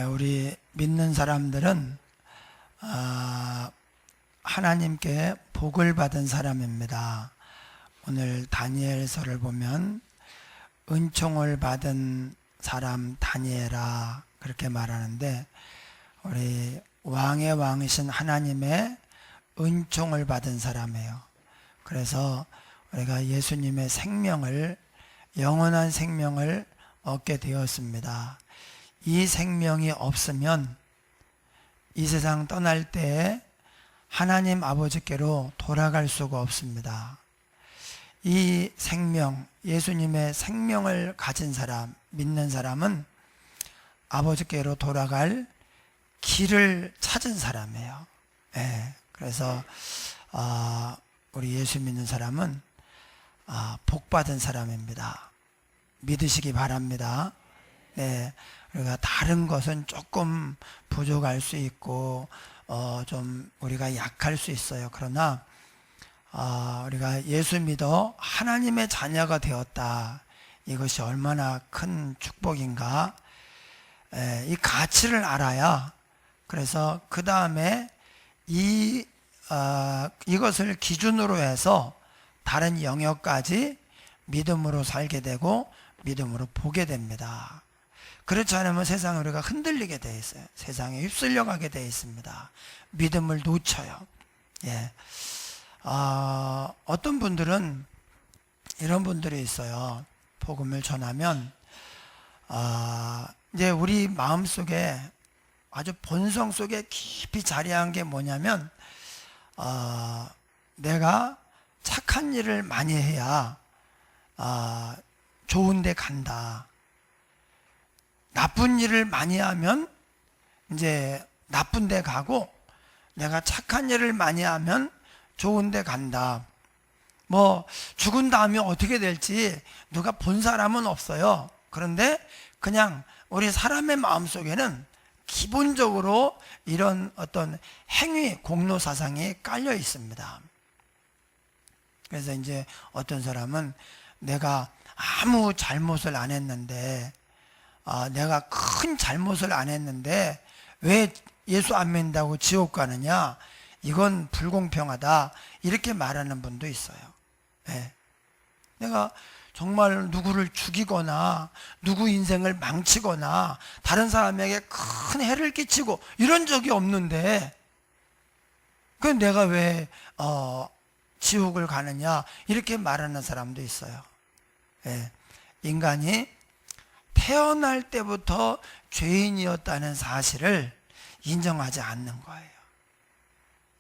우리 믿는 사람들은 하나님께 복을 받은 사람입니다. 오늘 다니엘서를 보면 은총을 받은 사람 다니엘아 그렇게 말하는데, 우리 왕의 왕이신 하나님의 은총을 받은 사람이에요. 그래서 우리가 예수님의 생명을, 영원한 생명을 얻게 되었습니다. 이 생명이 없으면 이 세상 떠날 때에 하나님 아버지께로 돌아갈 수가 없습니다. 이 생명, 예수님의 생명을 가진 사람, 믿는 사람은 아버지께로 돌아갈 길을 찾은 사람이에요. 그래서 우리 예수 믿는 사람은 복 받은 사람입니다. 믿으시기 바랍니다. 우리가 다른 것은 조금 부족할 수 있고 좀 우리가 약할 수 있어요. 그러나 우리가 예수 믿어 하나님의 자녀가 되었다, 이것이 얼마나 큰 축복인가. 이 가치를 알아야, 그래서 그 다음에 이것을 기준으로 해서 다른 영역까지 믿음으로 살게 되고 믿음으로 보게 됩니다. 그렇지 않으면 세상에 우리가 흔들리게 되어 있어요. 세상에 휩쓸려 가게 되어 있습니다. 믿음을 놓쳐요. 어떤 분들은 이런 분들이 있어요. 복음을 전하면 이제 우리 마음속에, 아주 본성 속에 깊이 자리한 게 뭐냐면, 내가 착한 일을 많이 해야 좋은 데 간다. 나쁜 일을 많이 하면 이제 나쁜 데 가고, 내가 착한 일을 많이 하면 좋은 데 간다. 뭐 죽은 다음에 어떻게 될지 누가 본 사람은 없어요. 그런데 그냥 우리 사람의 마음속에는 기본적으로 이런 어떤 행위, 공로사상이 깔려 있습니다. 그래서 이제 어떤 사람은 내가 아무 잘못을 안 했는데, 내가 큰 잘못을 안 했는데 왜 예수 안 믿는다고 지옥 가느냐, 이건 불공평하다, 이렇게 말하는 분도 있어요. 내가 정말 누구를 죽이거나 누구 인생을 망치거나 다른 사람에게 큰 해를 끼치고 이런 적이 없는데 그 내가 왜 지옥을 가느냐, 이렇게 말하는 사람도 있어요. 인간이 태어날 때부터 죄인이었다는 사실을 인정하지 않는 거예요.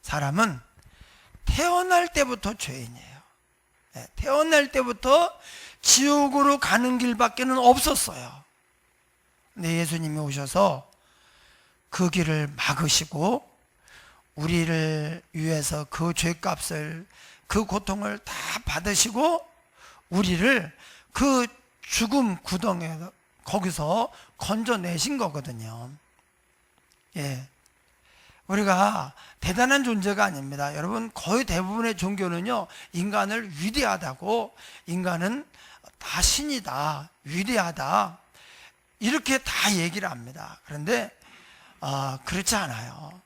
사람은 태어날 때부터 죄인이에요. 태어날 때부터 지옥으로 가는 길밖에는 없었어요. 근데 예수님이 오셔서 그 길을 막으시고 우리를 위해서 그 죄값을, 그 고통을 다 받으시고 우리를 그 죽음 구덩이에서 거기서 건져내신 거거든요. 우리가 대단한 존재가 아닙니다. 여러분, 거의 대부분의 종교는요, 인간을 위대하다고, 인간은 다 신이다, 위대하다, 이렇게 다 얘기를 합니다. 그런데 그렇지 않아요.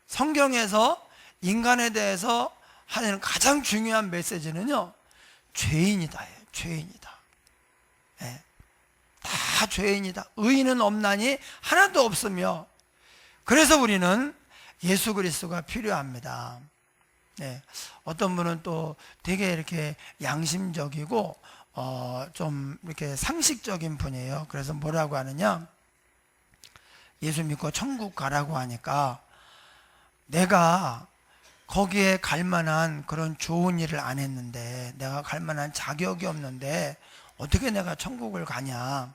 성경에서 인간에 대해서 하는 가장 중요한 메시지는요, 죄인이다예요. 죄인이다. 다 죄인이다. 의인은 없나니 하나도 없으며, 그래서 우리는 예수 그리스도가 필요합니다. 어떤 분은 또 되게 이렇게 양심적이고 좀 이렇게 상식적인 분이에요. 그래서 뭐라고 하느냐, 예수 믿고 천국 가라고 하니까 내가 거기에 갈 만한 그런 좋은 일을 안 했는데, 내가 갈 만한 자격이 없는데 어떻게 내가 천국을 가냐,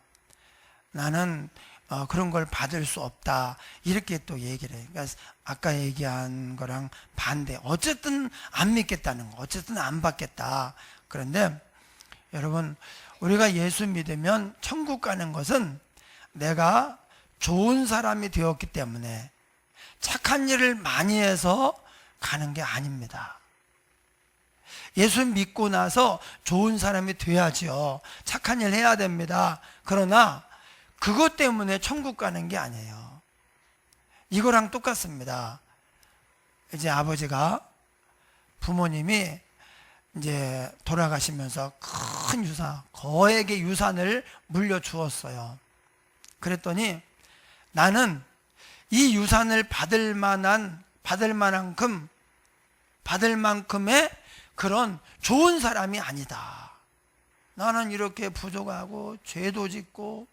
나는 그런 걸 받을 수 없다, 이렇게 또 얘기를 해요. 그러니까 아까 얘기한 거랑 반대, 어쨌든 안 믿겠다는 거, 어쨌든 안 받겠다. 그런데 여러분, 우리가 예수 믿으면 천국 가는 것은 내가 좋은 사람이 되었기 때문에, 착한 일을 많이 해서 가는 게 아닙니다. 예수 믿고 나서 좋은 사람이 돼야지요. 착한 일 해야 됩니다. 그러나 그것 때문에 천국 가는 게 아니에요. 이거랑 똑같습니다. 이제 아버지가, 부모님이 이제 돌아가시면서 큰 유산, 거액의 유산을 물려주었어요. 그랬더니 나는 이 유산을 받을 만큼의 그런 좋은 사람이 아니다. 나는 이렇게 부족하고 죄도 짓고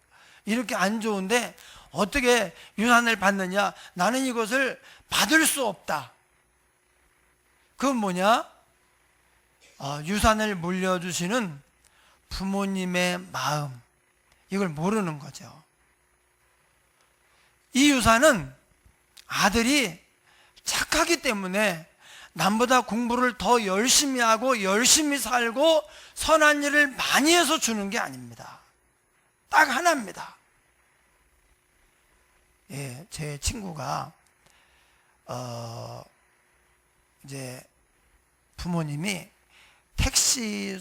이렇게 안 좋은데 어떻게 유산을 받느냐? 나는 이것을 받을 수 없다. 그건 뭐냐? 유산을 물려주시는 부모님의 마음, 이걸 모르는 거죠. 이 유산은 아들이 착하기 때문에 남보다 공부를 더 열심히 하고 열심히 살고 선한 일을 많이 해서 주는 게 아닙니다. 딱 하나입니다. 예, 제 친구가 이제 부모님이 택시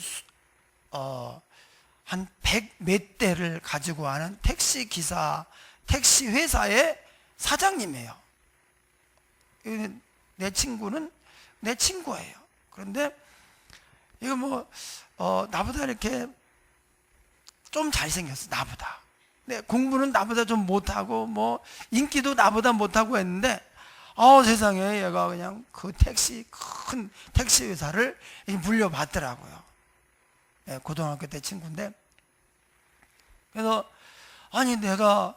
한 100 몇 대를 가지고 하는 택시 회사의 사장님이에요. 내 친구는 내 친구예요. 그런데 이거 나보다 이렇게 좀 잘생겼어. 나보다. 근데 공부는 나보다 좀 못하고 인기도 나보다 못하고 했는데 세상에 얘가 그냥 그 큰 택시 회사를 물려받더라고요. 예, 고등학교 때 친구인데. 그래서 아니 내가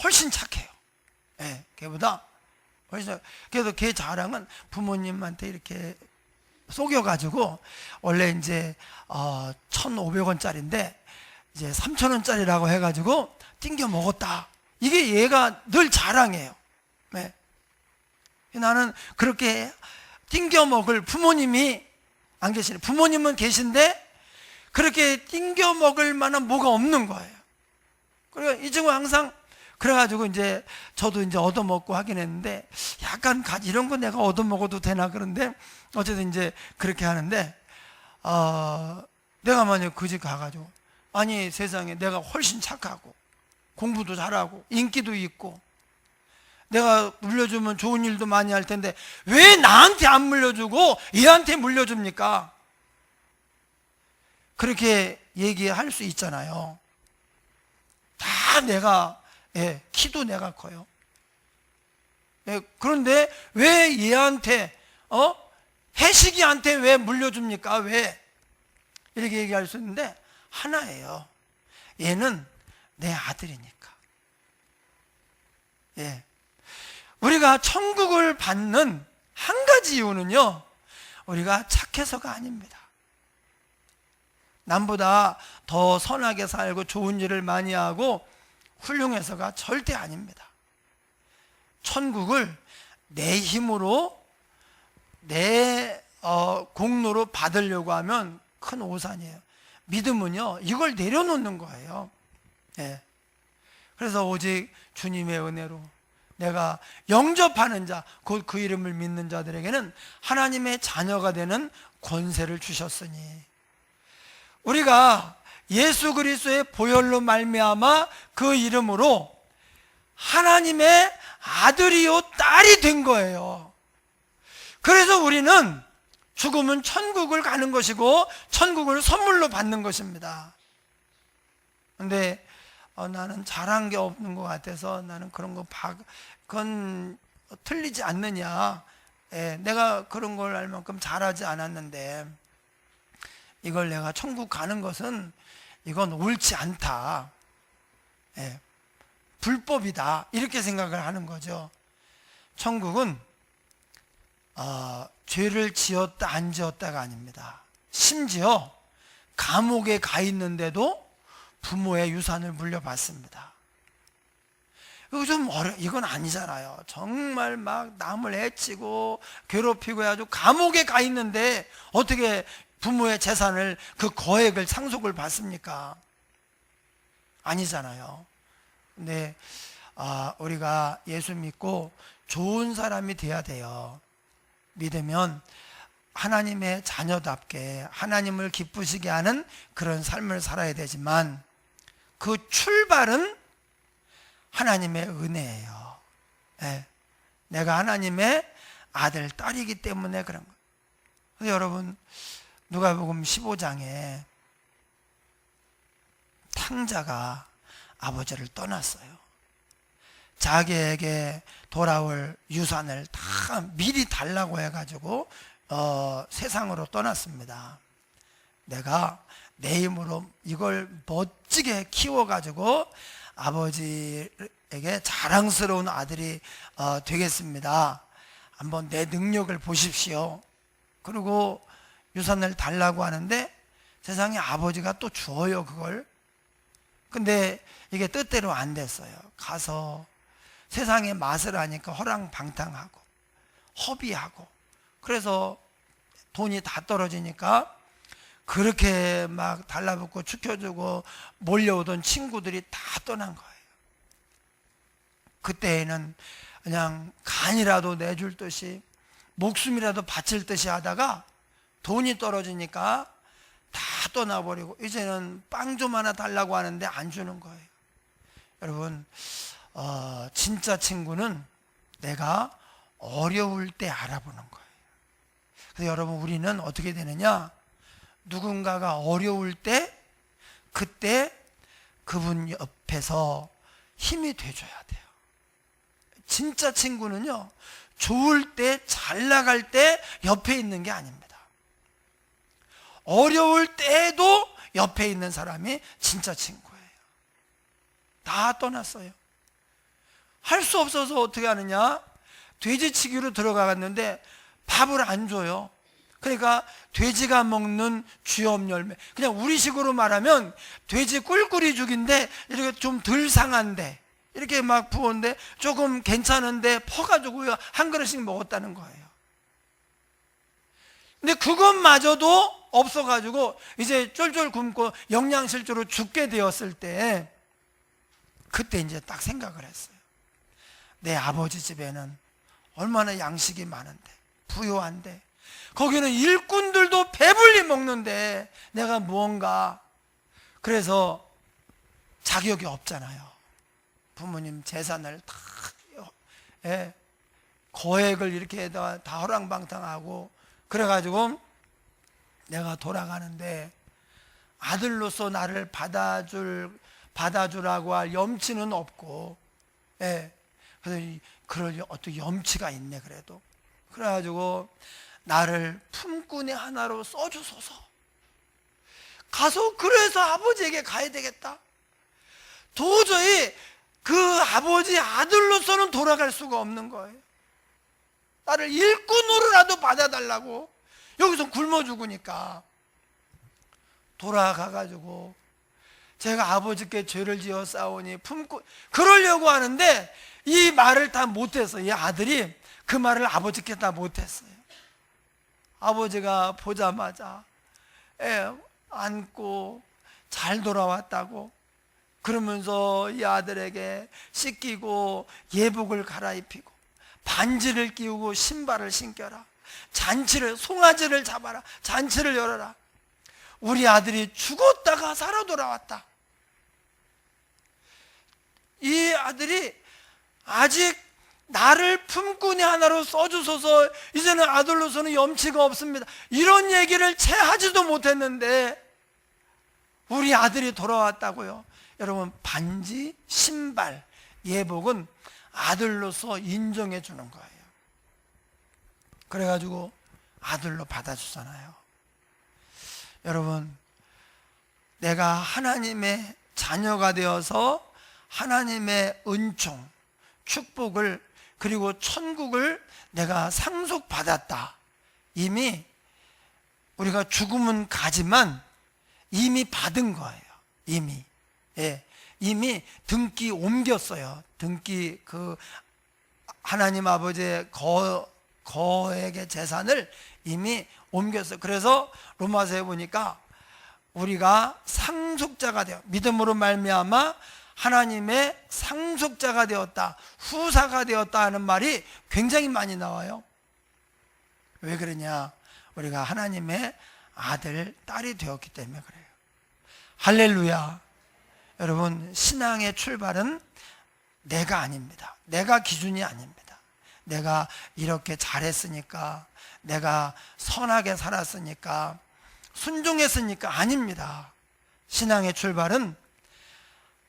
훨씬 착해요. 예, 걔보다 훨씬. 그래서 걔 자랑은 부모님한테 이렇게 속여가지고 원래 이제 1,500원짜리인데 이제 3,000원짜리라고 해가지고 띵겨 먹었다. 이게 얘가 늘 자랑해요. 네. 나는 그렇게 띵겨 먹을 부모님이 안 계시네. 부모님은 계신데 그렇게 띵겨 먹을 만한 뭐가 없는 거예요. 그러니까 이 친구 항상 그래가지고 이제 저도 이제 얻어먹고 하긴 했는데 약간 이런 거 내가 얻어먹어도 되나 그런데 어쨌든 이제 그렇게 하는데 내가 만약 그 집 가가지고 아니 세상에 내가 훨씬 착하고 공부도 잘하고 인기도 있고 내가 물려주면 좋은 일도 많이 할 텐데 왜 나한테 안 물려주고 얘한테 물려줍니까? 그렇게 얘기할 수 있잖아요. 다 내가 키도 내가 커요. 그런데 왜 얘한테 해식이한테 왜 물려줍니까? 왜? 이렇게 얘기할 수 있는데 하나예요. 얘는 내 아들이니까. 예. 우리가 천국을 받는 한 가지 이유는요, 우리가 착해서가 아닙니다. 남보다 더 선하게 살고 좋은 일을 많이 하고 훌륭해서가 절대 아닙니다. 천국을 내 힘으로 내 공로로 받으려고 하면 큰 오산이에요. 믿음은요 이걸 내려놓는 거예요. 예. 그래서 오직 주님의 은혜로 내가 영접하는 자, 곧 그 이름을 믿는 자들에게는 하나님의 자녀가 되는 권세를 주셨으니 우리가 예수 그리스도의 보혈로 말미암아 그 이름으로 하나님의 아들이요 딸이 된 거예요. 그래서 우리는 죽으면 천국을 가는 것이고 천국을 선물로 받는 것입니다. 근데 나는 잘한 게 없는 것 같아서 나는 그런 거 그건 틀리지 않느냐. 내가 그런 걸 알 만큼 잘하지 않았는데 이걸 내가 천국 가는 것은 이건 옳지 않다. 불법이다. 이렇게 생각을 하는 거죠. 천국은 죄를 지었다 안 지었다가 아닙니다. 심지어 감옥에 가 있는데도 부모의 유산을 물려받습니다. 이건 아니잖아요. 정말 막 남을 해치고 괴롭히고 해가지고 감옥에 가 있는데 어떻게 부모의 재산을 그 거액을 상속을 받습니까? 아니잖아요. 근데 우리가 예수 믿고 좋은 사람이 돼야 돼요. 믿으면 하나님의 자녀답게 하나님을 기쁘시게 하는 그런 삶을 살아야 되지만 그 출발은 하나님의 은혜예요. 예. 내가 하나님의 아들, 딸이기 때문에 그런 거예요. 그래서 여러분, 누가복음 15장에 탕자가 아버지를 떠났어요. 자기에게 돌아올 유산을 다 미리 달라고 해가지고 세상으로 떠났습니다. 내가 내 힘으로 이걸 멋지게 키워가지고 아버지에게 자랑스러운 아들이 되겠습니다. 한번 내 능력을 보십시오. 그리고 유산을 달라고 하는데 세상에 아버지가 또 주어요, 그걸. 근데 이게 뜻대로 안 됐어요. 가서 세상의 맛을 아니까 허랑방탕하고 허비하고, 그래서 돈이 다 떨어지니까 그렇게 막 달라붙고 축혀주고 몰려오던 친구들이 다 떠난 거예요. 그때에는 그냥 간이라도 내줄 듯이 목숨이라도 바칠 듯이 하다가 돈이 떨어지니까 다 떠나버리고 이제는 빵 좀 하나 달라고 하는데 안 주는 거예요. 여러분, 진짜 친구는 내가 어려울 때 알아보는 거예요. 그래서 여러분, 우리는 어떻게 되느냐? 누군가가 어려울 때 그때 그분 옆에서 힘이 돼줘야 돼요. 진짜 친구는요, 좋을 때, 잘 나갈 때 옆에 있는 게 아닙니다. 어려울 때에도 옆에 있는 사람이 진짜 친구예요. 다 떠났어요. 할 수 없어서 어떻게 하느냐? 돼지치기로 들어가갔는데 밥을 안 줘요. 그러니까 돼지가 먹는 쥐업 열매, 그냥 우리식으로 말하면 돼지 꿀꿀이 죽인데 이렇게 좀 덜 상한데 이렇게 막 부었는데 조금 괜찮은데 퍼가지고요 한 그릇씩 먹었다는 거예요. 근데 그것마저도 없어가지고 이제 쫄쫄 굶고 영양실조로 죽게 되었을 때, 그때 이제 딱 생각을 했어요. 내 아버지 집에는 얼마나 양식이 많은데, 부유한데, 거기는 일꾼들도 배불리 먹는데 내가 무언가, 그래서 자격이 없잖아요. 부모님 재산을 다 거액을 이렇게 다 허랑방탕하고, 그래가지고 내가 돌아가는데 아들로서 나를 받아주라고 할 염치는 없고, 그래서 그럴 어떤 염치가 있네. 그래가지고 나를 품꾼의 하나로 써주소서. 가서 그래서 아버지에게 가야 되겠다. 도저히 그 아버지 아들로서는 돌아갈 수가 없는 거예요. 나를 일꾼으로라도 받아달라고. 여기서 굶어 죽으니까 돌아가가지고 제가 아버지께 죄를 지어 싸우니 품꾼, 그러려고 하는데 이 말을 다 못했어요. 이 아들이 그 말을 아버지께 다 못했어요. 아버지가 보자마자 안고 잘 돌아왔다고 그러면서 이 아들에게 씻기고 예복을 갈아입히고 반지를 끼우고 신발을 신겨라, 잔치를, 송아지를 잡아라, 잔치를 열어라. 우리 아들이 죽었다가 살아 돌아왔다. 이 아들이 아직 나를 품꾼의 하나로 써주소서, 이제는 아들로서는 염치가 없습니다, 이런 얘기를 채 하지도 못했는데 우리 아들이 돌아왔다고요. 여러분, 반지, 신발, 예복은 아들로서 인정해 주는 거예요. 그래가지고 아들로 받아주잖아요. 여러분, 내가 하나님의 자녀가 되어서 하나님의 은총, 축복을, 그리고 천국을 내가 상속받았다. 이미 우리가 죽음은 가지만 이미 받은 거예요. 이미 등기 옮겼어요. 등기, 그 하나님 아버지의 거액의 재산을 이미 옮겼어요. 그래서 로마서에 보니까 우리가 상속자가 되어, 믿음으로 말미암아 하나님의 상속자가 되었다, 후사가 되었다 하는 말이 굉장히 많이 나와요. 왜 그러냐? 우리가 하나님의 아들, 딸이 되었기 때문에 그래요. 할렐루야. 여러분, 신앙의 출발은 내가 아닙니다. 내가 기준이 아닙니다. 내가 이렇게 잘했으니까, 내가 선하게 살았으니까, 순종했으니까 아닙니다. 신앙의 출발은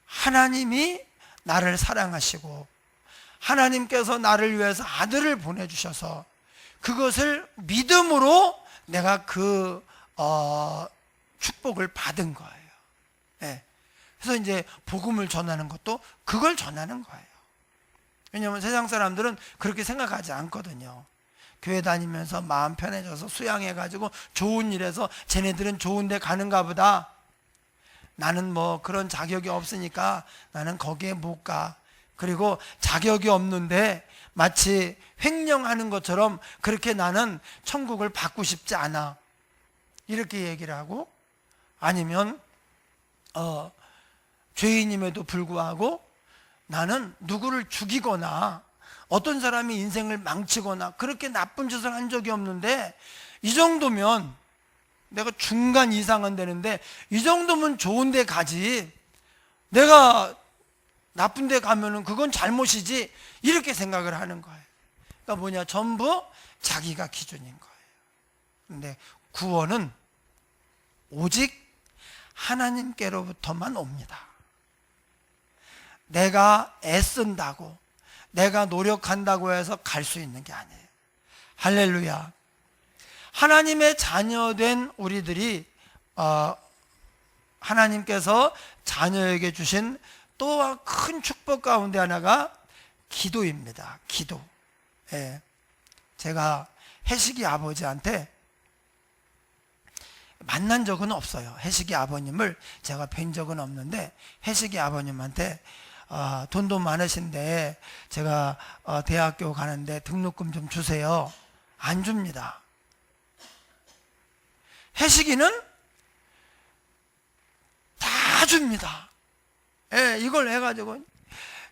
하나님이 나를 사랑하시고 하나님께서 나를 위해서 아들을 보내주셔서 그것을 믿음으로 내가 그 축복을 받은 거예요. 네. 그래서 이제 복음을 전하는 것도 그걸 전하는 거예요. 왜냐하면 세상 사람들은 그렇게 생각하지 않거든요. 교회 다니면서 마음 편해져서 수양해가지고 좋은 일해서 쟤네들은 좋은 데 가는가 보다. 나는 뭐 그런 자격이 없으니까 나는 거기에 못 가. 그리고 자격이 없는데 마치 횡령하는 것처럼 그렇게 나는 천국을 받고 싶지 않아. 이렇게 얘기를 하고, 아니면 죄인임에도 불구하고 나는 누구를 죽이거나 어떤 사람이 인생을 망치거나 그렇게 나쁜 짓을 한 적이 없는데 이 정도면 내가 중간 이상은 되는데 이 정도면 좋은 데 가지, 내가 나쁜 데 가면은 그건 잘못이지, 이렇게 생각을 하는 거예요. 그러니까 뭐냐, 전부 자기가 기준인 거예요. 근데 구원은 오직 하나님께로부터만 옵니다. 내가 애쓴다고, 내가 노력한다고 해서 갈 수 있는 게 아니에요. 할렐루야. 하나님의 자녀된 우리들이 하나님께서 자녀에게 주신 또 큰 축복 가운데 하나가 기도입니다. 기도. 예. 제가 해식이 아버지한테 만난 적은 없어요. 해식이 아버님을 제가 뵌 적은 없는데, 해식이 아버님한테 돈도 많으신데 제가 대학교 가는데 등록금 좀 주세요. 안 줍니다. 해식이는 다 줍니다. 예, 이걸 해가지고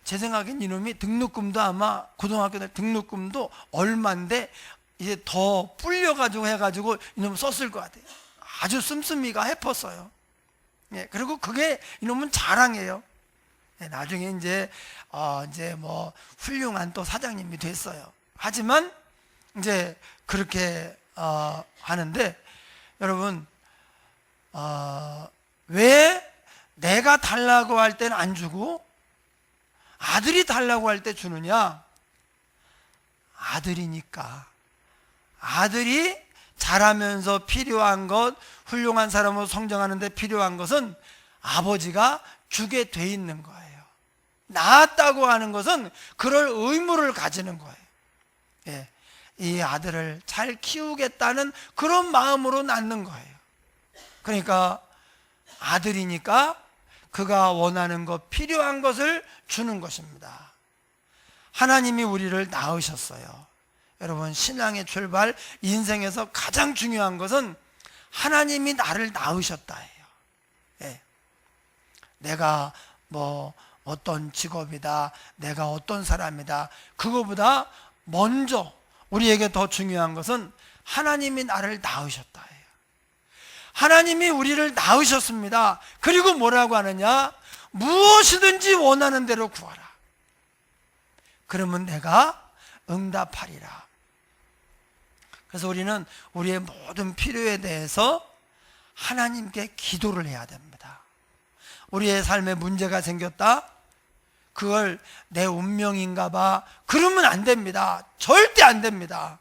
제 생각엔 이놈이 등록금도 아마 고등학교 때 등록금도 얼마인데 이제 더 불려가지고 해가지고 이놈 썼을 것 같아요. 아주 씀씀이가 해펐어요. 예, 그리고 그게 이놈은 자랑이에요. 예, 나중에 이제 뭐 훌륭한 또 사장님이 됐어요. 하지만 이제 그렇게 하는데, 여러분, 왜 내가 달라고 할 때는 안 주고 아들이 달라고 할 때 주느냐? 아들이니까. 아들이 자라면서 필요한 것, 훌륭한 사람으로 성장하는 데 필요한 것은 아버지가 주게 돼 있는 거예요. 낳았다고 하는 것은 그럴 의무를 가지는 거예요. 예, 이 아들을 잘 키우겠다는 그런 마음으로 낳는 거예요. 그러니까 아들이니까 그가 원하는 것, 필요한 것을 주는 것입니다. 하나님이 우리를 낳으셨어요. 여러분, 신앙의 출발, 인생에서 가장 중요한 것은 하나님이 나를 낳으셨다예요. 예. 내가 뭐 어떤 직업이다, 내가 어떤 사람이다, 그거보다 먼저 우리에게 더 중요한 것은 하나님이 나를 낳으셨다예요. 하나님이 우리를 낳으셨습니다. 그리고 뭐라고 하느냐? 무엇이든지 원하는 대로 구하라. 그러면 내가 응답하리라. 그래서 우리는 우리의 모든 필요에 대해서 하나님께 기도를 해야 됩니다. 우리의 삶에 문제가 생겼다? 그걸 내 운명인가 봐, 그러면 안 됩니다. 절대 안 됩니다.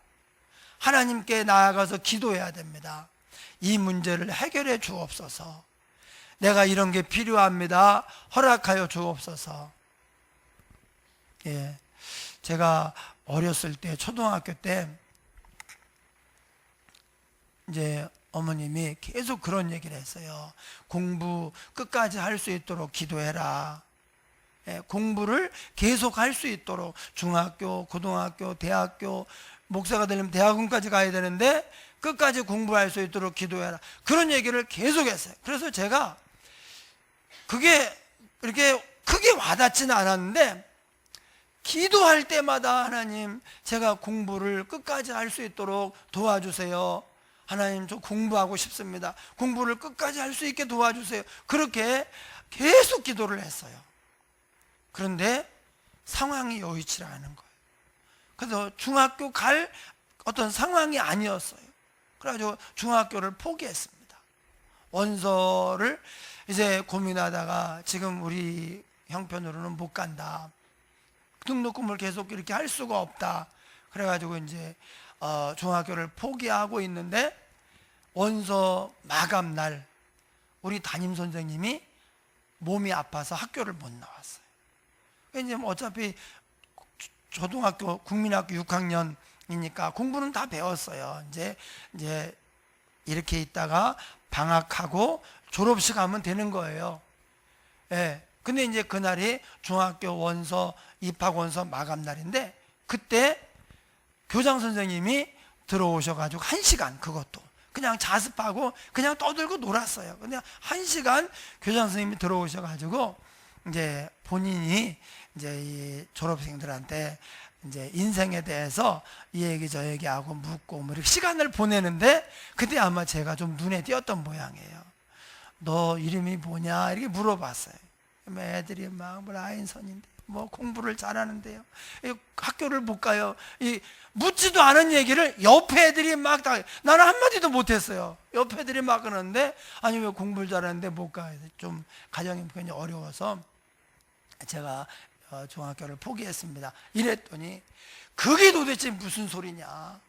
하나님께 나아가서 기도해야 됩니다. 이 문제를 해결해 주옵소서. 내가 이런 게 필요합니다. 허락하여 주옵소서. 예, 제가 어렸을 때, 초등학교 때 이제 어머님이 계속 그런 얘기를 했어요. 공부 끝까지 할 수 있도록 기도해라. 예, 공부를 계속 할 수 있도록, 중학교, 고등학교, 대학교, 목사가 되려면 대학원까지 가야 되는데 끝까지 공부할 수 있도록 기도해라. 그런 얘기를 계속 했어요. 그래서 제가 그게 이렇게 크게 와닿지는 않았는데, 기도할 때마다 하나님, 제가 공부를 끝까지 할 수 있도록 도와주세요. 하나님, 저 공부하고 싶습니다. 공부를 끝까지 할 수 있게 도와주세요. 그렇게 계속 기도를 했어요. 그런데 상황이 여의치 않은 거예요. 그래서 중학교 갈 어떤 상황이 아니었어요. 그래가지고 중학교를 포기했습니다. 원서를 이제 고민하다가 지금 우리 형편으로는 못 간다. 등록금을 계속 이렇게 할 수가 없다. 그래가지고 이제 중학교를 포기하고 있는데 원서 마감 날 우리 담임 선생님이 몸이 아파서 학교를 못 나왔어요. 이제 뭐 어차피 초등학교 국민학교 6학년이니까 공부는 다 배웠어요. 이제 이렇게 있다가 방학하고 졸업식 하면 되는 거예요. 예. 근데 이제 그날이 중학교 원서 입학 원서 마감 날인데 그때 교장 선생님이 들어오셔가지고 1시간 그것도 그냥 자습하고 그냥 떠들고 놀았어요. 근데 1시간 교장 선생님이 들어오셔가지고 이제 본인이 이제 이 졸업생들한테 이제 인생에 대해서 이 얘기 저 얘기하고 묻고 뭐 이렇게 시간을 보내는데 그때 아마 제가 좀 눈에 띄었던 모양이에요. 너 이름이 뭐냐 이렇게 물어봤어요. 애들이 막 라인선인데 뭐 공부를 잘하는데요. 학교를 못 가요. 묻지도 않은 얘기를 옆에 애들이 막 다, 나는 한마디도 못했어요. 옆에 애들이 막 그러는데 아니 왜 공부를 잘하는데 못 가? 좀 가정이 굉장히 어려워서 제가 중학교를 포기했습니다. 이랬더니 그게 도대체 무슨 소리냐?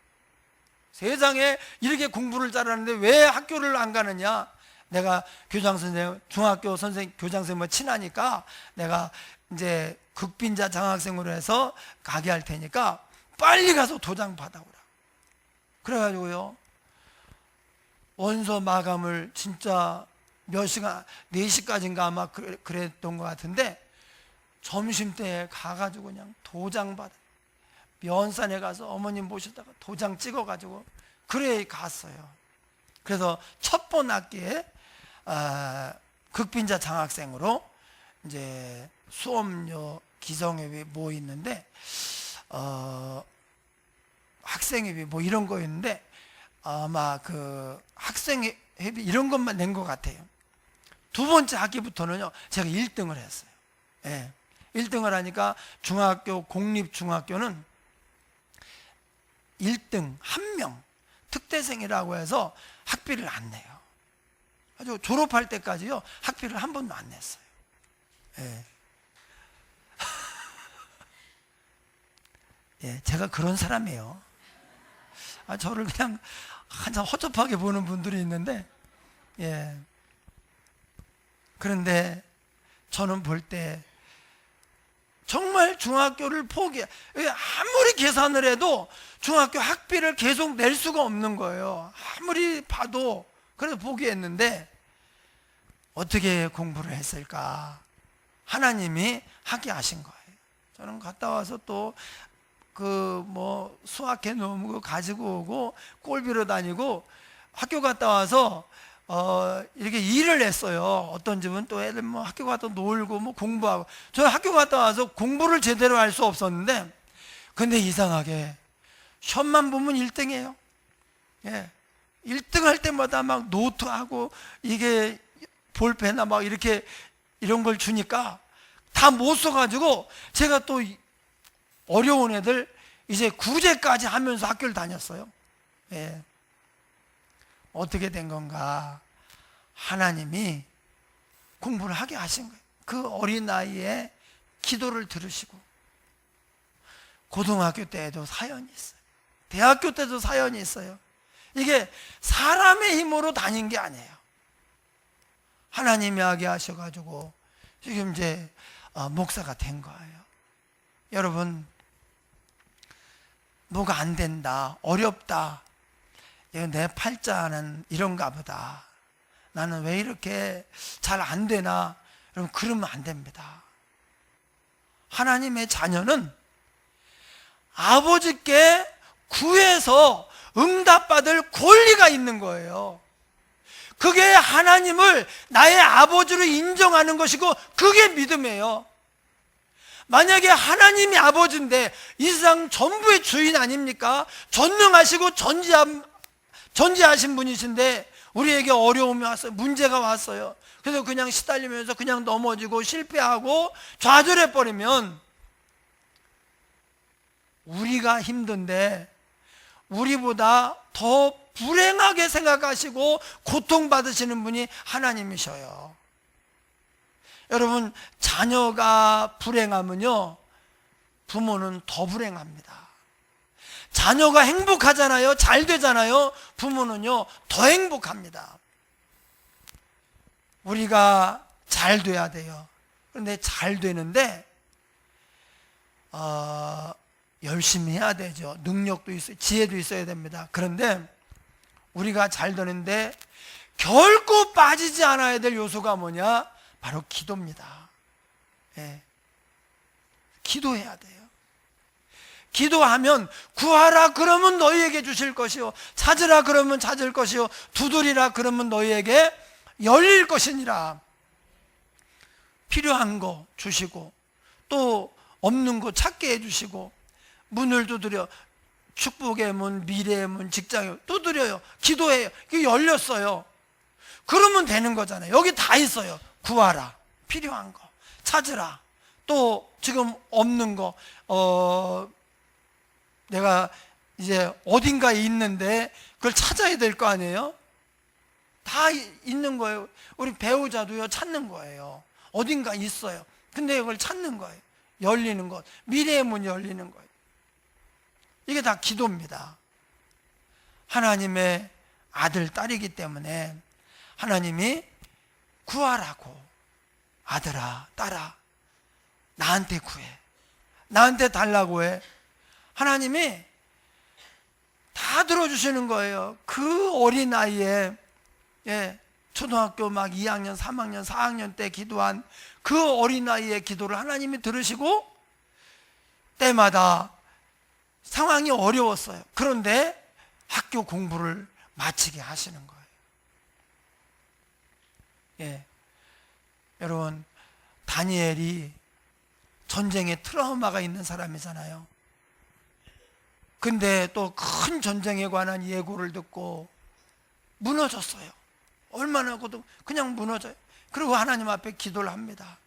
세상에 이렇게 공부를 잘하는데 왜 학교를 안 가느냐? 내가 교장 선생님, 중학교 선생님, 교장 선생님과 친하니까 내가 이제 극빈자 장학생으로 해서 가게 할 테니까 빨리 가서 도장 받아오라. 그래가지고요, 원서 마감을 진짜 몇 시간, 4시까지인가 아마 그랬던 것 같은데 점심때에 가가지고 그냥 도장 받아. 면산에 가서 어머님 모시다가 도장 찍어가지고 그래 갔어요. 그래서 첫 번 학기에 극빈자 장학생으로 이제 수업료 기성회비 뭐 있는데 학생회비 뭐 이런 거 있는데 아마 그 학생회비 이런 것만 낸 것 같아요. 두 번째 학기부터는요 제가 1등을 했어요. 예. 1등을 하니까 중학교 공립중학교는 1등 1명 특대생이라고 해서 학비를 안 내요. 아주 졸업할 때까지요 학비를 한 번도 안 냈어요. 예. 예, 제가 그런 사람이에요. 저를 그냥 한참 허접하게 보는 분들이 있는데, 예. 그런데 저는 볼 때 정말 중학교를 아무리 계산을 해도 중학교 학비를 계속 낼 수가 없는 거예요. 아무리 봐도. 그래서 포기했는데 어떻게 공부를 했을까? 하나님이 하게 하신 거예요. 저는 갔다 와서 또 수학해 놓은 거 가지고 오고 꼴비로 다니고 학교 갔다 와서 이렇게 일을 했어요. 어떤 집은 또 애들 뭐 학교 갔다 놀고 뭐 공부하고. 저는 학교 갔다 와서 공부를 제대로 할 수 없었는데, 근데 이상하게 시험만 보면 1등이에요. 예. 1등 할 때마다 막 노트하고 이게 볼펜이나 막 이렇게 이런 걸 주니까 다 못 써가지고 제가 또 어려운 애들 이제 구제까지 하면서 학교를 다녔어요. 예. 어떻게 된 건가? 하나님이 공부를 하게 하신 거예요. 그 어린 나이에 기도를 들으시고, 고등학교 때에도 사연이 있어요. 대학교 때도 사연이 있어요. 이게 사람의 힘으로 다닌 게 아니에요. 하나님이 하게 하셔가지고 지금 이제 목사가 된 거예요. 여러분, 뭐가 안 된다, 어렵다, 내 팔자는 이런가 보다, 나는 왜 이렇게 잘 안 되나, 여러분 그러면 안 됩니다. 하나님의 자녀는 아버지께 구해서 응답받을 권리가 있는 거예요. 그게 하나님을 나의 아버지로 인정하는 것이고 그게 믿음이에요. 만약에 하나님이 아버지인데 이 세상 전부의 주인 아닙니까? 전능하시고 전지하신 분이신데 우리에게 어려움이 왔어요. 문제가 왔어요. 그래서 그냥 시달리면서 그냥 넘어지고 실패하고 좌절해버리면 우리가 힘든데 우리보다 더 불행하게 생각하시고 고통받으시는 분이 하나님이셔요. 여러분, 자녀가 불행하면요, 부모는 더 불행합니다. 자녀가 행복하잖아요. 잘 되잖아요. 부모는요, 더 행복합니다. 우리가 잘 돼야 돼요. 그런데 잘 되는데 열심히 해야 되죠. 능력도 있어요. 지혜도 있어야 됩니다. 그런데 우리가 잘 되는데 결코 빠지지 않아야 될 요소가 뭐냐? 바로 기도입니다. 예. 기도해야 돼요. 기도하면 구하라 그러면 너희에게 주실 것이요, 찾으라 그러면 찾을 것이요, 두드리라 그러면 너희에게 열릴 것이니라. 필요한 거 주시고 또 없는 거 찾게 해주시고, 문을 두드려, 축복의 문, 미래의 문, 직장의 문 두드려요. 기도해요. 이게 열렸어요. 그러면 되는 거잖아요. 여기 다 있어요. 구하라, 필요한 거 찾으라, 또 지금 없는 거, 내가 이제 어딘가에 있는데 그걸 찾아야 될 거 아니에요? 다 있는 거예요. 우리 배우자도요, 찾는 거예요. 어딘가 있어요. 근데 이걸 찾는 거예요. 열리는 것, 미래의 문이 열리는 거예요. 이게 다 기도입니다. 하나님의 아들, 딸이기 때문에 하나님이 구하라고, 아들아, 딸아, 나한테 구해, 나한테 달라고 해. 하나님이 다 들어주시는 거예요. 그 어린 나이에, 예, 초등학교 막 2학년, 3학년, 4학년 때 기도한 그 어린 나이의 기도를 하나님이 들으시고, 때마다 상황이 어려웠어요. 그런데 학교 공부를 마치게 하시는 거예요. 예, 여러분, 다니엘이 전쟁에 트라우마가 있는 사람이잖아요. 근데 또 큰 전쟁에 관한 예고를 듣고 무너졌어요. 얼마나 고도 그냥 무너져요. 그리고 하나님 앞에 기도를 합니다.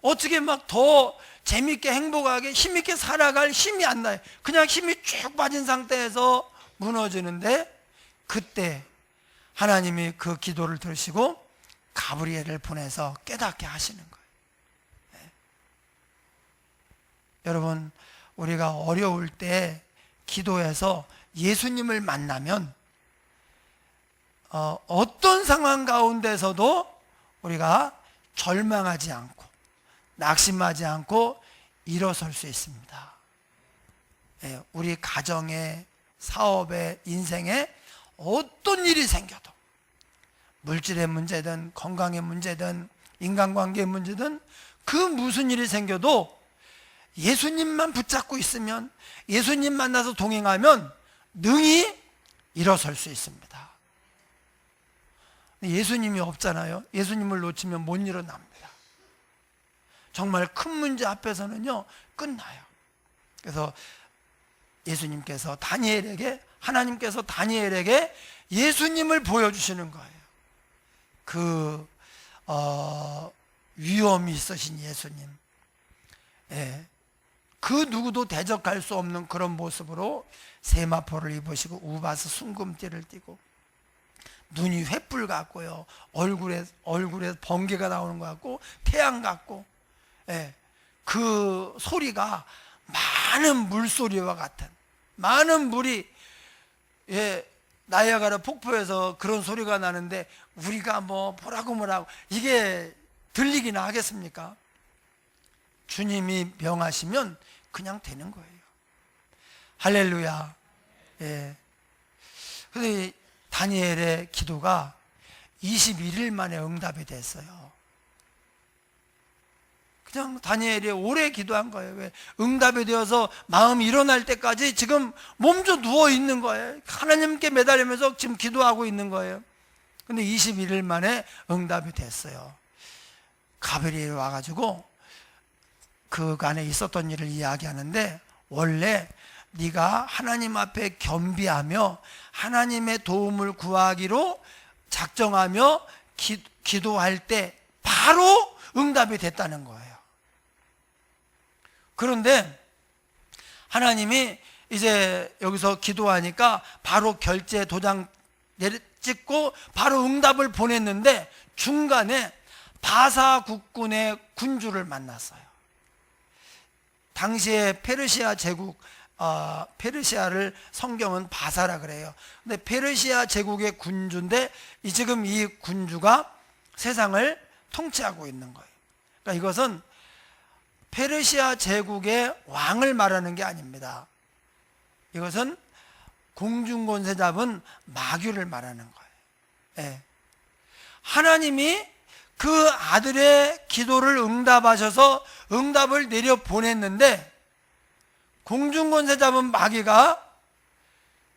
어떻게 막 더 재밌게 행복하게 힘있게 살아갈 힘이 안 나요. 그냥 힘이 쭉 빠진 상태에서 무너지는데, 그때 하나님이 그 기도를 들으시고 가브리엘을 보내서 깨닫게 하시는 거예요. 네. 여러분, 우리가 어려울 때 기도해서 예수님을 만나면 어떤 상황 가운데서도 우리가 절망하지 않고 낙심하지 않고 일어설 수 있습니다. 예, 우리 가정에, 사업에, 인생에 어떤 일이 생겨도, 물질의 문제든 건강의 문제든 인간관계의 문제든 그 무슨 일이 생겨도 예수님만 붙잡고 있으면, 예수님 만나서 동행하면 능히 일어설 수 있습니다. 예수님이 없잖아요. 예수님을 놓치면 못 일어납니다. 정말 큰 문제 앞에서는요, 끝나요. 그래서 예수님께서 다니엘에게, 하나님께서 다니엘에게 예수님을 보여주시는 거예요. 그 위엄이 있으신 예수님, 예, 그 누구도 대적할 수 없는 그런 모습으로 세마포를 입으시고 우바스 순금띠를 띠고 눈이 횃불 같고요, 얼굴에 번개가 나오는 것 같고 태양 같고, 예, 그 소리가 많은 물소리와 같은, 많은 물이, 예, 나이아가라 폭포에서 그런 소리가 나는데 우리가 뭐 뭐라고 이게 들리기나 하겠습니까? 주님이 명하시면 그냥 되는 거예요. 할렐루야. 예. 근데 다니엘의 기도가 21일 만에 응답이 됐어요. 그냥 다니엘이 오래 기도한 거예요. 왜? 응답이 되어서 마음이 일어날 때까지 지금 몸져 누워 있는 거예요. 하나님께 매달리면서 지금 기도하고 있는 거예요. 근데 21일 만에 응답이 됐어요. 가브리엘이 와가지고 그 안에 있었던 일을 이야기하는데, 원래 네가 하나님 앞에 겸비하며 하나님의 도움을 구하기로 작정하며 기도할 때 바로 응답이 됐다는 거예요. 그런데 하나님이 이제 여기서 기도하니까 바로 결제 도장 찍고 바로 응답을 보냈는데 중간에 바사 국군의 군주를 만났어요. 당시에 페르시아 제국, 페르시아를 성경은 바사라 그래요. 근데 페르시아 제국의 군주인데 지금 이 군주가 세상을 통치하고 있는 거예요. 그러니까 이것은 페르시아 제국의 왕을 말하는 게 아닙니다. 이것은 공중권세 잡은 마귀를 말하는 거예요. 네. 하나님이 그 아들의 기도를 응답하셔서 응답을 내려 보냈는데 공중권세 잡은 마귀가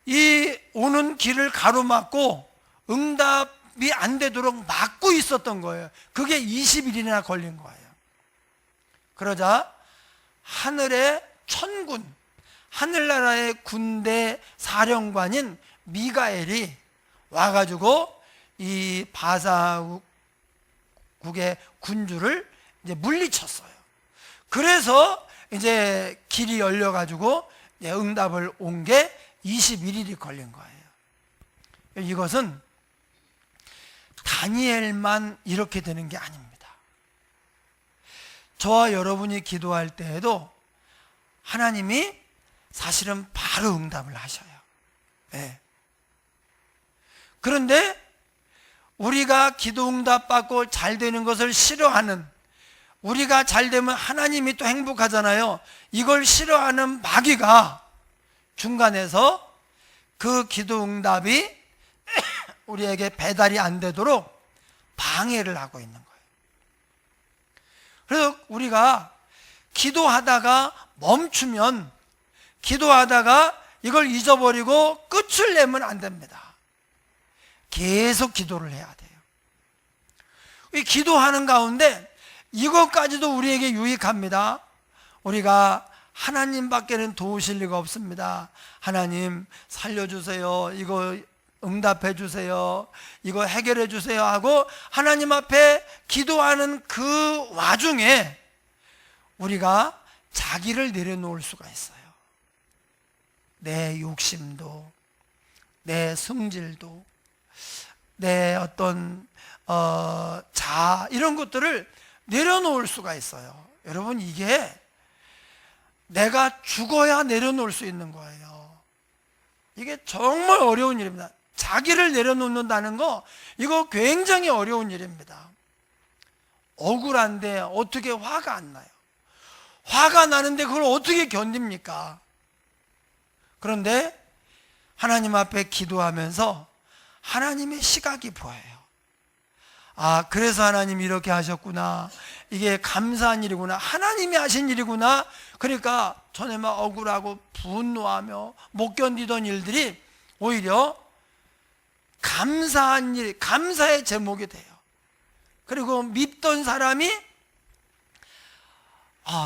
이 오는 길을 가로막고 응답이 안 되도록 막고 있었던 거예요. 그게 20일이나 걸린 거예요. 그러자 하늘의 천군, 하늘나라의 군대 사령관인 미가엘이 와가지고 이 바사국의 군주를 이제 물리쳤어요. 그래서 이제 길이 열려가지고 응답을 온 게 21일이 걸린 거예요. 이것은 다니엘만 이렇게 되는 게 아닙니다. 저와 여러분이 기도할 때에도 하나님이 사실은 바로 응답을 하셔요. 네. 그런데 우리가 기도 응답 받고 잘 되는 것을 싫어하는, 우리가 잘 되면 하나님이 또 행복하잖아요. 이걸 싫어하는 마귀가 중간에서 그 기도 응답이 우리에게 배달이 안 되도록 방해를 하고 있는 거예요. 그래서 우리가 기도하다가 멈추면, 기도하다가 이걸 잊어버리고 끝을 내면 안 됩니다. 계속 기도를 해야 돼요. 이 기도하는 가운데 이것까지도 우리에게 유익합니다. 우리가 하나님밖에는 도우실 리가 없습니다. 하나님 살려주세요, 이거 응답해 주세요, 이거 해결해 주세요 하고 하나님 앞에 기도하는 그 와중에 우리가 자기를 내려놓을 수가 있어요. 내 욕심도, 내 성질도, 내 어떤 자아, 이런 것들을 내려놓을 수가 있어요. 여러분, 이게 내가 죽어야 내려놓을 수 있는 거예요. 이게 정말 어려운 일입니다. 자기를 내려놓는다는 거, 이거 굉장히 어려운 일입니다. 억울한데 어떻게 화가 안 나요? 화가 나는데 그걸 어떻게 견딥니까? 그런데 하나님 앞에 기도하면서 하나님의 시각이 보여요. 아, 그래서 하나님이 이렇게 하셨구나, 이게 감사한 일이구나, 하나님이 하신 일이구나. 그러니까 전에 막 억울하고 분노하며 못 견디던 일들이 오히려 감사한 일, 감사의 제목이 돼요. 그리고 믿던 사람이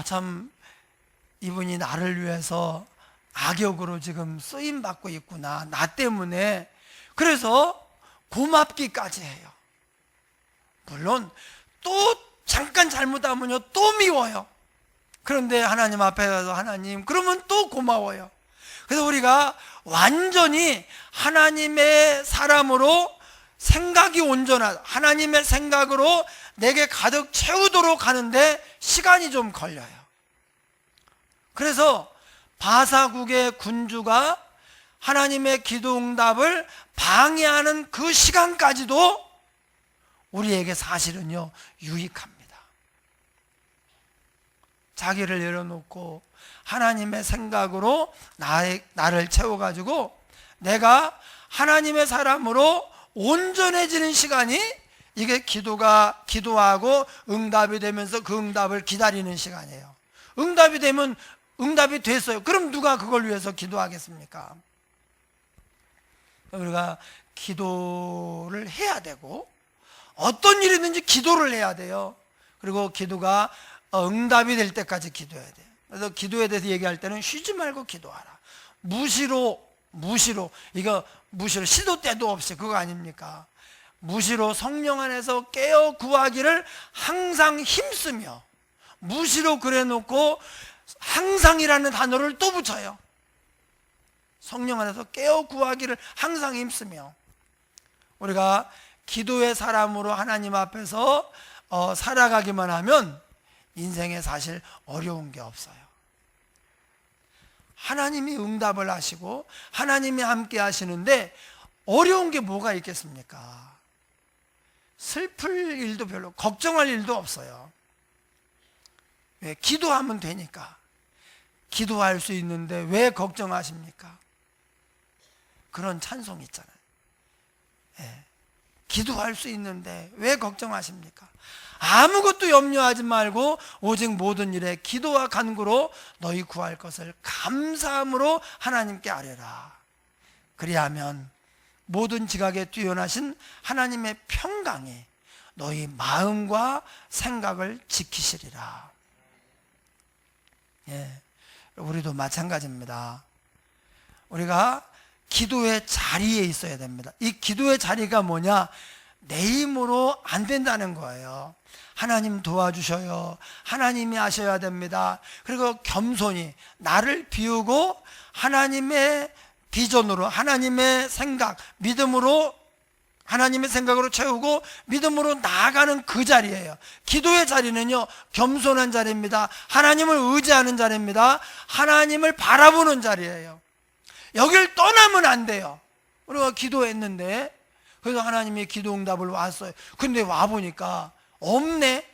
참 이분이 나를 위해서 악역으로 지금 쓰임받고 있구나, 나 때문에. 그래서 고맙기까지 해요. 물론 또 잠깐 잘못하면요 또 미워요. 그런데 하나님 앞에 가서 하나님, 그러면 또 고마워요. 그래서 우리가 완전히 하나님의 사람으로 생각이 온전한 하나님의 생각으로 내게 가득 채우도록 하는데 시간이 좀 걸려요. 그래서 바사국의 군주가 하나님의 기도 응답을 방해하는 그 시간까지도 우리에게 사실은요 유익합니다. 자기를 내려놓고 하나님의 생각으로 나를 채워가지고 내가 하나님의 사람으로 온전해지는 시간이, 이게 기도하고 응답이 되면서 그 응답을 기다리는 시간이에요. 응답이 되면 응답이 됐어요. 그럼 누가 그걸 위해서 기도하겠습니까? 우리가 기도를 해야 되고, 어떤 일이든지 기도를 해야 돼요. 그리고 기도가 응답이 될 때까지 기도해야 돼요. 그래서 기도에 대해서 얘기할 때는 쉬지 말고 기도하라. 무시로 이거 무시로 시도 때도 없이 그거 아닙니까? 무시로 성령 안에서 깨어 구하기를 항상 힘쓰며, 무시로 그래 놓고 항상이라는 단어를 또 붙여요. 성령 안에서 깨어 구하기를 항상 힘쓰며. 우리가 기도의 사람으로 하나님 앞에서 살아가기만 하면 인생에 사실 어려운 게 없어요. 하나님이 응답을 하시고 하나님이 함께 하시는데 어려운 게 뭐가 있겠습니까? 슬플 일도 별로, 걱정할 일도 없어요. 왜? 기도하면 되니까. 기도할 수 있는데 왜 걱정하십니까? 그런 찬송이 있잖아요. 예. 기도할 수 있는데 왜 걱정하십니까? 아무것도 염려하지 말고 오직 모든 일에 기도와 간구로 너희 구할 것을 감사함으로 하나님께 아뢰라. 그리하면 모든 지각에 뛰어나신 하나님의 평강이 너희 마음과 생각을 지키시리라. 예, 우리도 마찬가지입니다. 우리가 기도의 자리에 있어야 됩니다. 이 기도의 자리가 뭐냐? 내 힘으로 안 된다는 거예요. 하나님 도와주셔요. 하나님이 하셔야 됩니다. 그리고 겸손히 나를 비우고 하나님의 비전으로, 하나님의 생각, 믿음으로, 하나님의 생각으로 채우고 믿음으로 나아가는 그 자리예요. 기도의 자리는요, 겸손한 자리입니다. 하나님을 의지하는 자리입니다. 하나님을 바라보는 자리예요. 여길 떠나면 안 돼요. 우리가 기도했는데, 그래서 하나님이 기도 응답을 왔어요. 근데 와보니까 없네.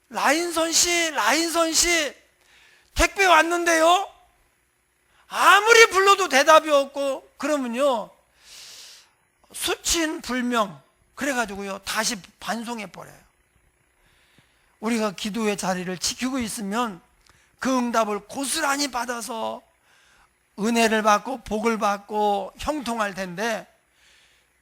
라인선 씨, 택배 왔는데요? 아무리 불러도 대답이 없고, 그러면요, 수친 불명, 그래가지고요, 다시 반송해버려요. 우리가 기도의 자리를 지키고 있으면 그 응답을 고스란히 받아서 은혜를 받고 복을 받고 형통할 텐데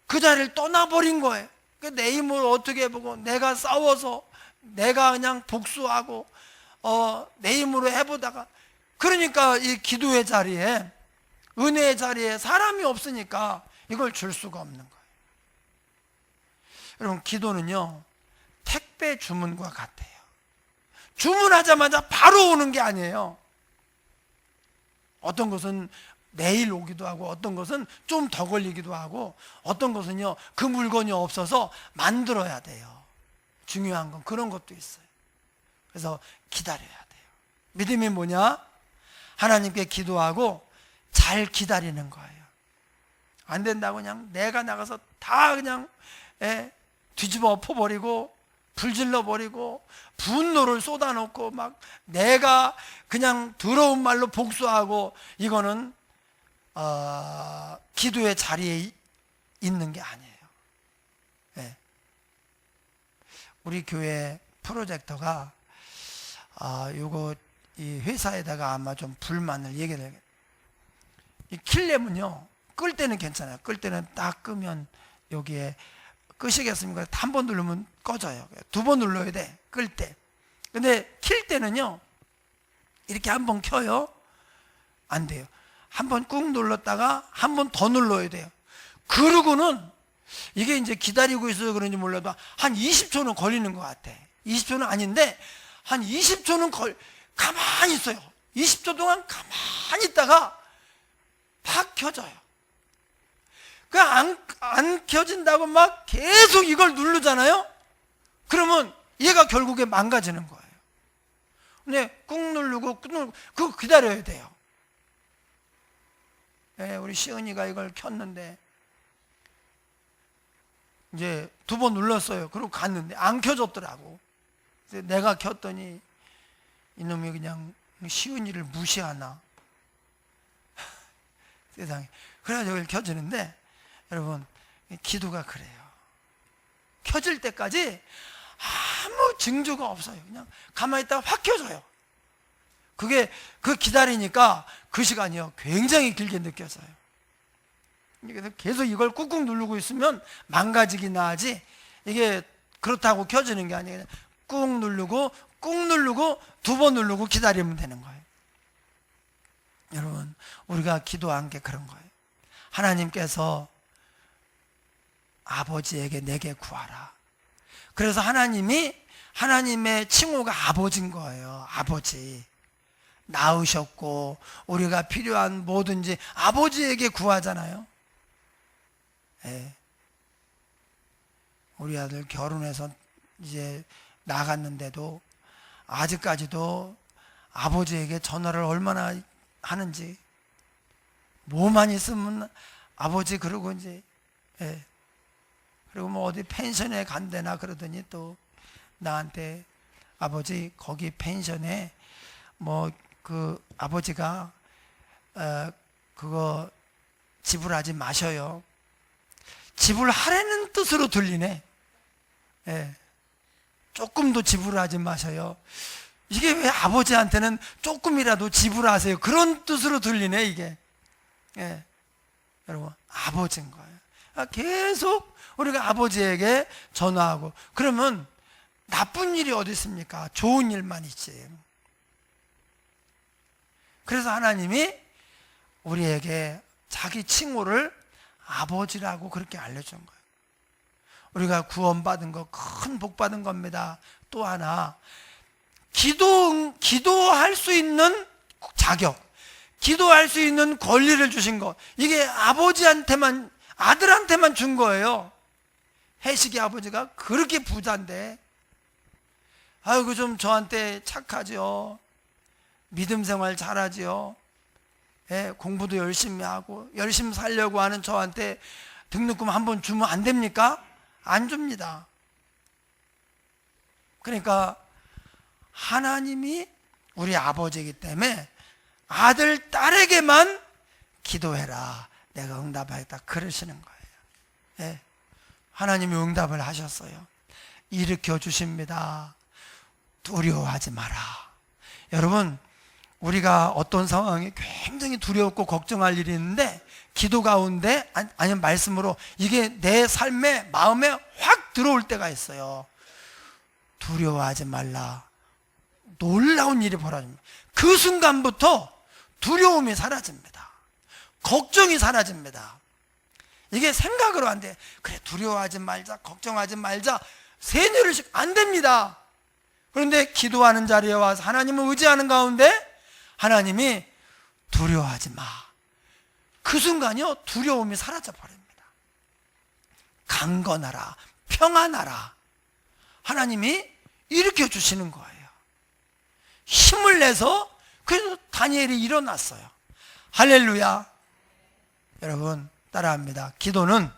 그 자리를 떠나버린 거예요. 내 힘을 어떻게 해보고 내가 싸워서 내가 그냥 복수하고 내 힘으로 해보다가, 그러니까 이 기도의 자리에, 은혜의 자리에 사람이 없으니까 이걸 줄 수가 없는 거예요. 여러분, 기도는요 택배 주문과 같아요. 주문하자마자 바로 오는 게 아니에요. 어떤 것은 내일 오기도 하고, 어떤 것은 좀 더 걸리기도 하고, 어떤 것은요 그 물건이 없어서 만들어야 돼요. 중요한 건 그런 것도 있어요. 그래서 기다려야 돼요. 믿음이 뭐냐? 하나님께 기도하고 잘 기다리는 거예요. 안 된다고 그냥 내가 나가서 다 그냥 뒤집어 엎어버리고 불질러 버리고 분노를 쏟아놓고 막 내가 그냥 더러운 말로 복수하고, 이거는 기도의 자리에 있는 게 아니에요. 네. 우리 교회 프로젝터가 요거 이 회사에다가 아마 좀 불만을 얘기를 해요. 이 킬레면요 끌 때는 괜찮아요. 끌 때는 딱 끄면 여기에 끄시겠습니까? 한 번 누르면 꺼져요. 두 번 눌러야 돼, 끌 때. 근데 킬 때는요 이렇게 한 번 켜요? 안 돼요. 한 번 꾹 눌렀다가 한 번 더 눌러야 돼요. 그러고는 이게 이제 기다리고 있어서 그런지 몰라도 한 20초는 걸리는 것 같아. 20초는 아닌데 한 20초는 가만히 있어요. 20초 동안 가만히 있다가 팍 켜져요. 안 켜진다고 막 계속 이걸 누르잖아요? 그러면 얘가 결국에 망가지는 거예요. 근데 꾹 누르고 그거 기다려야 돼요. 네, 우리 시은이가 이걸 켰는데 이제 두 번 눌렀어요. 그리고 갔는데 안 켜졌더라고. 내가 켰더니 이놈이 그냥 시은이를 무시하나 세상에. 그래가지고 이걸 켜지는데, 여러분 기도가 그래요. 켜질 때까지 아무 징조가 없어요. 그냥 가만히 있다가 확 켜져요. 그게 기다리니까 그 시간이요 굉장히 길게 느껴져요. 그래서 계속 이걸 꾹꾹 누르고 있으면 망가지긴 하지, 이게 그렇다고 켜지는 게 아니에요. 꾹 누르고 꾹 누르고 2번 누르고 기다리면 되는 거예요. 여러분, 우리가 기도한 게 그런 거예요. 하나님께서 아버지에게 내게 구하라. 그래서 하나님의 칭호가 아버지인 거예요. 아버지. 낳으셨고 우리가 필요한 뭐든지 아버지에게 구하잖아요. 예. 우리 아들 결혼해서 이제 나갔는데도 아직까지도 아버지에게 전화를 얼마나 하는지, 뭐만 있으면 아버지 그러고 이제, 예. 그리고 뭐 어디 펜션에 간대나 그러더니 또 나한테 아버지 거기 펜션에 뭐 그 아버지가 그거 지불하지 마셔요. 지불하라는 뜻으로 들리네. 예. 조금도 지불하지 마셔요. 이게 왜 아버지한테는 조금이라도 지불하세요, 그런 뜻으로 들리네 이게. 예. 여러분, 아버지인 거예요. 계속 우리가 아버지에게 전화하고, 그러면 나쁜 일이 어디 있습니까? 좋은 일만 있지. 그래서 하나님이 우리에게 자기 칭호를 아버지라고 그렇게 알려준 거예요. 우리가 구원받은 거 큰 복 받은 겁니다. 또 하나, 기도할 수 있는 자격, 기도할 수 있는 권리를 주신 거, 이게 아버지한테만, 아들한테만 준 거예요. 해식이 아버지가 그렇게 부자인데, 아이고 좀 저한테 착하죠. 믿음 생활 잘하지요. 예, 공부도 열심히 하고 열심히 살려고 하는 저한테 등록금 한번 주면 안 됩니까? 안 줍니다. 그러니까 하나님이 우리 아버지이기 때문에 아들, 딸에게만 기도해라, 내가 응답하겠다, 그러시는 거예요. 예, 하나님이 응답을 하셨어요. 일으켜 주십니다. 두려워하지 마라. 여러분, 우리가 어떤 상황이 굉장히 두렵고 걱정할 일이 있는데 기도 가운데 아니면 말씀으로 이게 내 삶에, 마음에 확 들어올 때가 있어요. 두려워하지 말라. 놀라운 일이 벌어집니다. 그 순간부터 두려움이 사라집니다. 걱정이 사라집니다. 이게 생각으로 안 돼. 그래, 두려워하지 말자, 걱정하지 말자, 세뇌를 안 됩니다. 그런데 기도하는 자리에 와서 하나님을 의지하는 가운데 하나님이 두려워하지 마. 그 순간이요, 두려움이 사라져 버립니다. 강건하라, 평안하라. 하나님이 일으켜 주시는 거예요. 힘을 내서, 그래서 다니엘이 일어났어요. 할렐루야. 여러분, 따라합니다. 기도는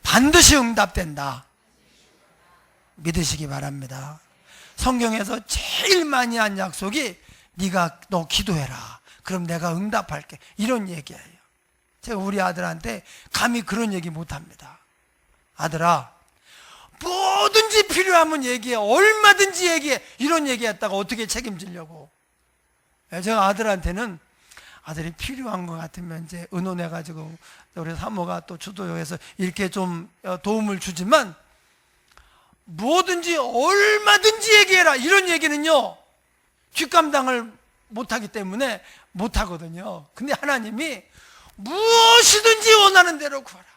반드시 응답된다. 믿으시기 바랍니다. 성경에서 제일 많이 한 약속이 너 기도해라, 그럼 내가 응답할게, 이런 얘기예요. 제가 우리 아들한테 감히 그런 얘기 못합니다. 아들아, 뭐든지 필요하면 얘기해, 얼마든지 얘기해, 이런 얘기했다가 어떻게 책임지려고. 제가 아들한테는 아들이 필요한 것 같으면 이제 의논해가지고 우리 사모가 또 주도해서 이렇게 좀 도움을 주지만, 뭐든지 얼마든지 얘기해라, 이런 얘기는요 뒷감당을 못하기 때문에 못하거든요. 근데 하나님이 무엇이든지 원하는 대로 구하라.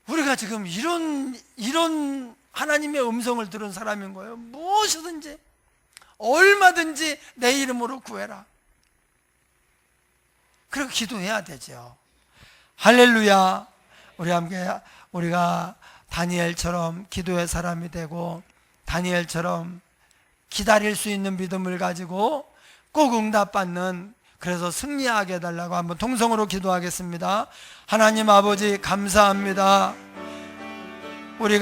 우리가 지금 이런 하나님의 음성을 들은 사람인 거예요. 무엇이든지 얼마든지 내 이름으로 구해라. 그리고 기도해야 되죠. 할렐루야. 우리 함께 우리가 다니엘처럼 기도의 사람이 되고, 다니엘처럼 기다릴 수 있는 믿음을 가지고 꼭 응답받는, 그래서 승리하게 해달라고 한번 통성으로 기도하겠습니다. 하나님 아버지, 감사합니다.